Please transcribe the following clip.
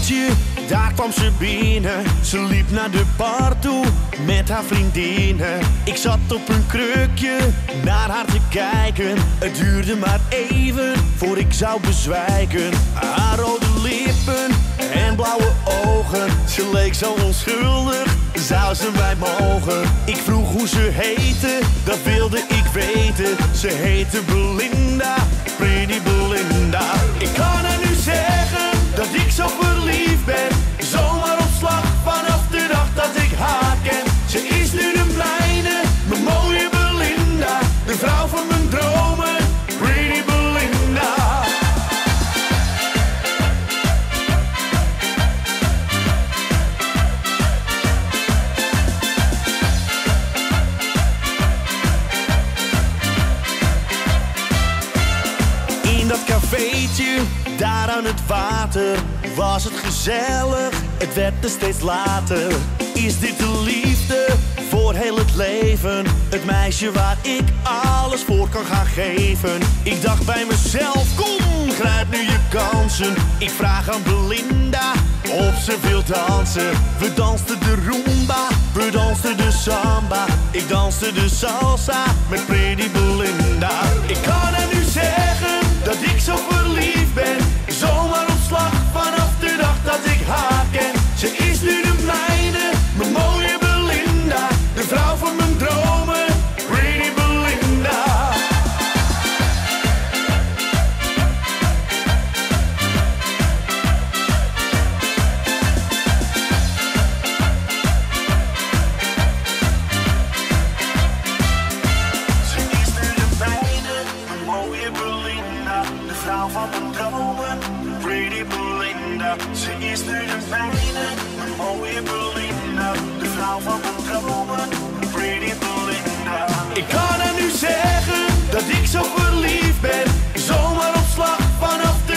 cafeetje, daar kwam ze binnen. Ze liep naar de bar toe met haar vriendinnen. Ik zat op een krukje naar haar te kijken. Het duurde maar even voor ik zou bezwijken. Haar rode lippen en blauwe ogen, ze leek zo onschuldig, zou ze mij mogen. Ik vroeg hoe ze heette, dat wilde ik weten. Ze heette Belinda, Pretty Belinda. Ik kan haar nu zeggen dat ik zo verliefd ben, zomaar op slag vanaf de dag dat ik haar ken. Ze is nu de mijne, mijn mooie Belinda, de vrouw van mijn dromen, Pretty Belinda. In dat cafeetje, daar aan het water, was het gezellig, het werd er steeds later. Is dit de liefde voor heel het leven? Het meisje waar ik alles voor kan gaan geven. Ik dacht bij mezelf, kom, grijp nu je kansen. Ik vraag aan Belinda of ze wil dansen. We dansten de rumba, we dansten de samba. Ik danste de salsa met Pretty Belinda. Ik kan haar nu zeggen dat ik zo verliefd ben, zomaar op slag vanaf de dag dat ik haar ken. Ze is nu de mijne, mijn mooie Belinda, de vrouw van mijn dromen, Pretty Belinda. Ze is nu de mijne, mijn mooie Belinda, de vrouw van mijn dromen, Pretty Belinda. Ze is nu de mijne, mijn mooie Belinda, de vrouw van mijn dromen, Pretty Belinda. Ik kan haar nu zeggen dat ik zo verliefd ben, zomaar op slag vanaf de